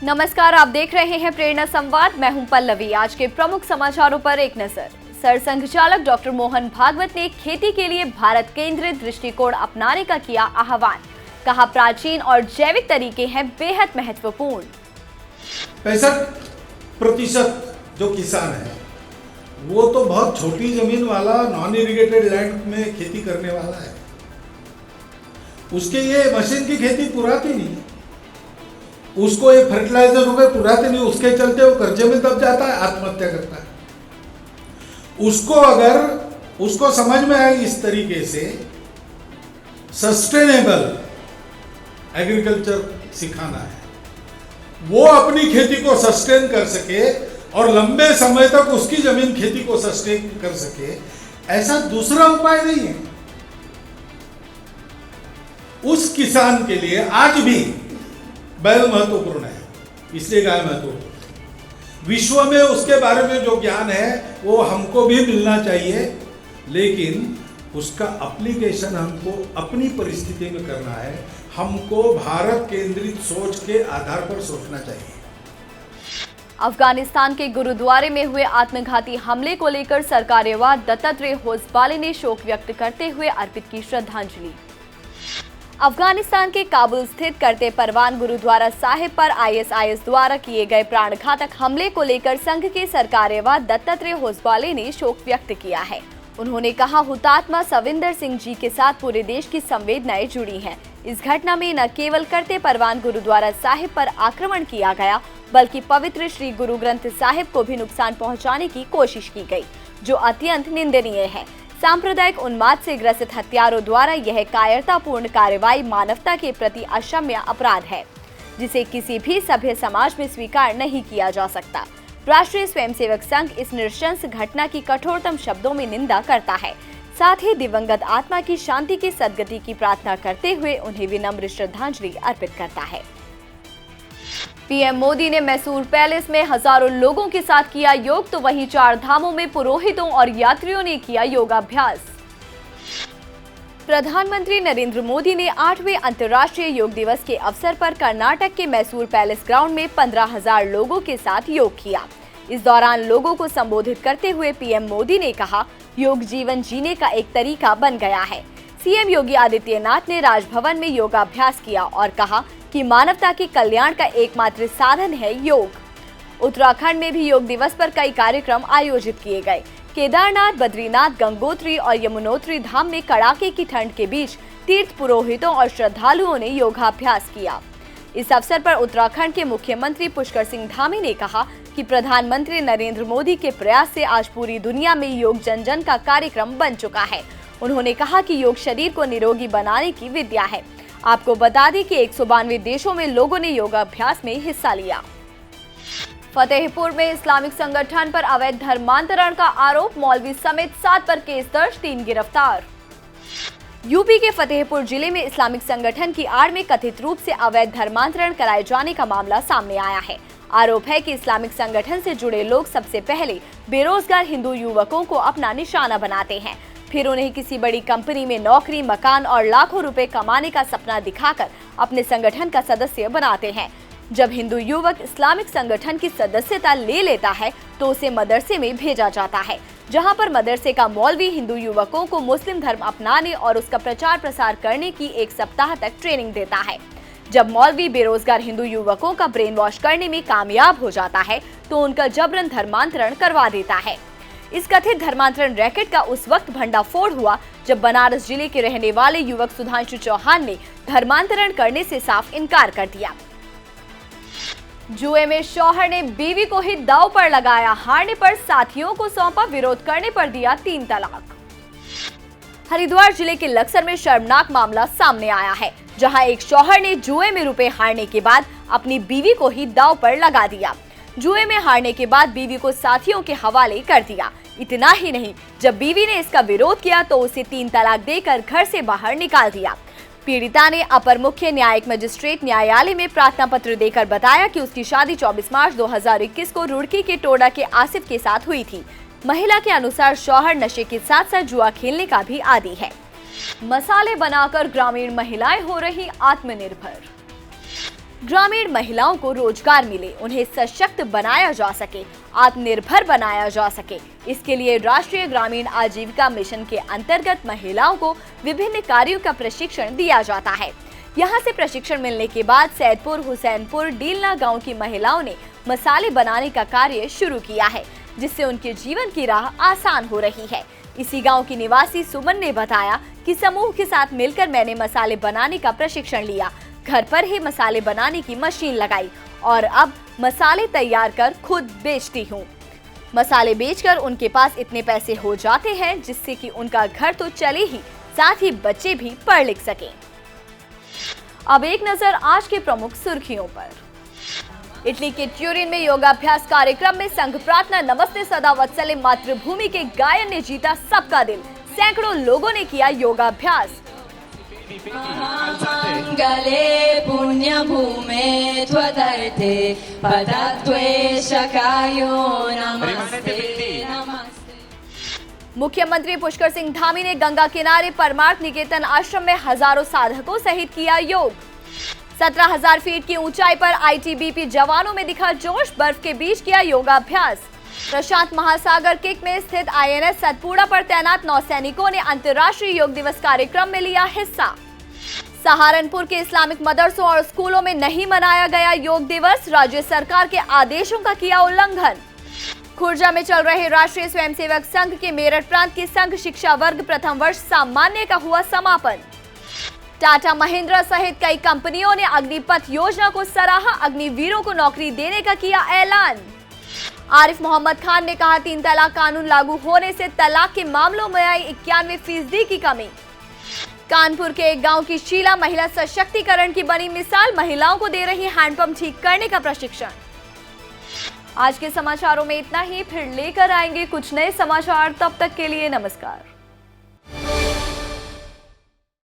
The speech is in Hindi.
नमस्कार, आप देख रहे हैं प्रेरणा संवाद। मैं हूं पल्लवी। आज के प्रमुख समाचारों पर एक नजर। सरसंघ चालक डॉक्टर मोहन भागवत ने खेती के लिए भारत केंद्रित दृष्टिकोण अपनाने का किया आह्वान। कहा, प्राचीन और जैविक तरीके हैं बेहद महत्वपूर्ण। 65% जो किसान है वो तो बहुत छोटी जमीन वाला, नॉन इरिगेटेड लैंड में खेती करने वाला है। उसके ये मशीन की खेती पुराती नहीं, उसको ये फर्टिलाइजर रुपए पुराते नहीं, उसके चलते वो कर्जे में दब जाता है, आत्महत्या करता है। उसको अगर उसको समझ में आए इस तरीके से सस्टेनेबल एग्रीकल्चर सिखाना है, वो अपनी खेती को सस्टेन कर सके और लंबे समय तक उसकी जमीन खेती को सस्टेन कर सके, ऐसा दूसरा उपाय नहीं है। उस किसान के लिए आज भी बैल महत्वपूर्ण है, इसलिए गाय महत्वपूर्ण। विश्व में उसके बारे में जो ज्ञान है वो हमको भी मिलना चाहिए, लेकिन उसका एप्लीकेशन हमको अपनी परिस्थिति में करना है। हमको भारत केंद्रित सोच के आधार पर सोचना चाहिए। अफगानिस्तान के गुरुद्वारे में हुए आत्मघाती हमले को लेकर सरकार्यवाह दत्तात्रेय होसबाले ने शोक व्यक्त करते हुए अर्पित की श्रद्धांजलि। अफगानिस्तान के काबुल स्थित करते परवान गुरुद्वारा साहिब पर आईएसआईएस द्वारा किए गए प्राणघातक हमले को लेकर संघ के सरकार्यवाह दत्तात्रेय होसबाले ने शोक व्यक्त किया है। उन्होंने कहा, हुतात्मा सविंदर सिंह जी के साथ पूरे देश की संवेदनाएं जुड़ी हैं। इस घटना में न केवल करते परवान गुरुद्वारा साहिब पर आक्रमण किया गया, बल्कि पवित्र श्री गुरु ग्रंथ साहिब को भी नुकसान पहुंचाने की कोशिश की गई, जो अत्यंत निंदनीय है। सांप्रदायिक उन्माद से ग्रसित हत्यारों द्वारा यह कायरतापूर्ण कार्रवाई मानवता के प्रति अक्षम्य अपराध है, जिसे किसी भी सभ्य समाज में स्वीकार नहीं किया जा सकता। राष्ट्रीय स्वयंसेवक संघ इस नृशंस घटना की कठोरतम शब्दों में निंदा करता है। साथ ही दिवंगत आत्मा की शांति की सद्गति की प्रार्थना करते हुए उन्हें विनम्र श्रद्धांजलि अर्पित करता है। पीएम मोदी ने मैसूर पैलेस में हजारों लोगों के साथ किया योग, तो वहीं 4 धामों में पुरोहितों और यात्रियों ने किया योगाभ्यास। प्रधानमंत्री नरेंद्र मोदी ने 8वें अंतर्राष्ट्रीय योग दिवस के अवसर पर कर्नाटक के मैसूर पैलेस ग्राउंड में 15,000 लोगों के साथ योग किया। इस दौरान लोगों को संबोधित करते हुए पीएम मोदी ने कहा, योग जीवन जीने का एक तरीका बन गया है। सीएम योगी आदित्यनाथ ने राजभवन में योगाभ्यास किया और कहा कि मानवता के कल्याण का एकमात्र साधन है योग। उत्तराखंड में भी योग दिवस पर कई कार्यक्रम आयोजित किए गए। केदारनाथ, बद्रीनाथ, गंगोत्री और यमुनोत्री धाम में कड़ाके की ठंड के बीच तीर्थ पुरोहितों और श्रद्धालुओं ने योगाभ्यास किया। इस अवसर पर उत्तराखंड के मुख्यमंत्री पुष्कर सिंह धामी ने कहा कि प्रधानमंत्री नरेंद्र मोदी के प्रयास से आज पूरी दुनिया में योग जन जन का कार्यक्रम बन चुका है। उन्होंने कहा कि योग शरीर को निरोगी बनाने की विद्या है। आपको बता दें कि 192 देशों में लोगों ने योगाभ्यास में हिस्सा लिया। फतेहपुर में इस्लामिक संगठन पर अवैध धर्मांतरण का आरोप, मौलवी समेत 7 पर केस दर्ज, 3 गिरफ्तार। यूपी के फतेहपुर जिले में इस्लामिक संगठन की आड़ में कथित रूप से अवैध धर्मांतरण कराए जाने का मामला सामने आया है। आरोप है कि इस्लामिक संगठन से जुड़े लोग सबसे पहले बेरोजगार हिंदू युवकों को अपना निशाना बनाते हैं, फिर उन्हें किसी बड़ी कंपनी में नौकरी, मकान और लाखों रुपए कमाने का सपना दिखाकर अपने संगठन का सदस्य बनाते हैं। जब हिंदू युवक इस्लामिक संगठन की सदस्यता ले लेता है तो उसे मदरसे में भेजा जाता है, जहां पर मदरसे का मौलवी हिंदू युवकों को मुस्लिम धर्म अपनाने और उसका प्रचार प्रसार करने की 1 सप्ताह तक ट्रेनिंग देता है। जब मौलवी बेरोजगार हिंदू युवकों का ब्रेन वॉश करने में कामयाब हो जाता है तो उनका जबरन धर्मांतरण करवा देता है। इस कथित धर्मांतरण रैकेट का उस वक्त भंडाफोड़ हुआ जब बनारस जिले के रहने वाले युवक सुधांशु चौहान ने धर्मांतरण करने से साफ इनकार कर दिया। जुए में शौहर ने बीवी को ही दांव पर लगाया, हारने पर साथियों को सौंपा, विरोध करने पर दिया 3 तलाक। हरिद्वार जिले के लक्सर में शर्मनाक मामला सामने आया है, जहां एक शौहर ने जुए में रुपए हारने के बाद अपनी बीवी को ही दांव पर लगा दिया। जुए में हारने के बाद बीवी को साथियों के हवाले कर दिया। इतना ही नहीं, जब बीवी ने इसका विरोध किया तो उसे 3 तलाक देकर घर से बाहर निकाल दिया। पीड़िता ने अपर मुख्य न्यायिक मजिस्ट्रेट न्यायालय में प्रार्थना पत्र देकर बताया कि उसकी शादी 24 मार्च 2021 को रुड़की के टोडा के आसिफ के साथ हुई थी। महिला के अनुसार शौहर नशे के साथ साथ जुआ खेलने का भी आदी है। मसाले बनाकर ग्रामीण महिलाएं हो रही आत्मनिर्भर। ग्रामीण महिलाओं को रोजगार मिले, उन्हें सशक्त बनाया जा सके, आत्मनिर्भर बनाया जा सके। इसके लिए राष्ट्रीय ग्रामीण आजीविका मिशन के अंतर्गत महिलाओं को विभिन्न कार्यों का प्रशिक्षण दिया जाता है। यहाँ से प्रशिक्षण मिलने के बाद सैदपुर, हुसैनपुर, डीलना गांव की महिलाओं ने मसाले बनाने का कार्य शुरू किया है, जिससे उनके जीवन की राह आसान हो रही है। इसी गांव की निवासी सुमन ने बताया कि समूह के साथ मिलकर मैंने मसाले बनाने का प्रशिक्षण लिया, घर पर ही मसाले बनाने की मशीन लगाई और अब मसाले तैयार कर खुद बेचती हूँ। मसाले बेचकर उनके पास इतने पैसे हो जाते हैं जिससे कि उनका घर तो चले ही, साथ ही बच्चे भी पढ़ लिख सकें। अब एक नजर आज के प्रमुख सुर्खियों पर। इटली के ट्यूरिन में योगाभ्यास कार्यक्रम में संघ प्रार्थना नमस्ते सदा वत्सले मातृभूमि के गायन ने जीता सबका दिल। सैकड़ों लोगों ने किया योगाभ्यास। गले पुण्य भूमे त्वदर्थे पदत्वेशकायो नमस्ते नमस्ते। मुख्यमंत्री पुष्कर सिंह धामी ने गंगा किनारे परमार्थ निकेतन आश्रम में हजारों साधकों सहित किया योग। 17,000 फीट की ऊंचाई पर आईटीबीपी जवानों में दिखा जोश, बर्फ के बीच किया योगाभ्यास। प्रशांत महासागर किक में स्थित आईएनएस सतपुड़ा पर तैनात नौसैनिकों ने अंतर्राष्ट्रीय योग दिवस कार्यक्रम में लिया हिस्सा। सहारनपुर के इस्लामिक मदरसों और स्कूलों में नहीं मनाया गया योग दिवस, राज्य सरकार के आदेशों का किया उल्लंघन। खुर्जा में चल रहे राष्ट्रीय स्वयंसेवक संघ के मेरठ प्रांत के संघ शिक्षा वर्ग प्रथम वर्ष सामान्य का हुआ समापन। टाटा महिंद्रा सहित कई कंपनियों ने अग्निपथ योजना को सराहा, अग्निवीरों को नौकरी देने का किया ऐलान। आरिफ मोहम्मद खान ने कहा 3 तलाक कानून लागू होने से तलाक के मामलों में आई 91% की कमी। कानपुर के एक गांव की शीला महिला सशक्तिकरण की बनी मिसाल, महिलाओं को दे रही हैंडपंप ठीक करने का प्रशिक्षण। आज के समाचारों में इतना ही, फिर लेकर आएंगे कुछ नए समाचार, तब तक के लिए नमस्कार।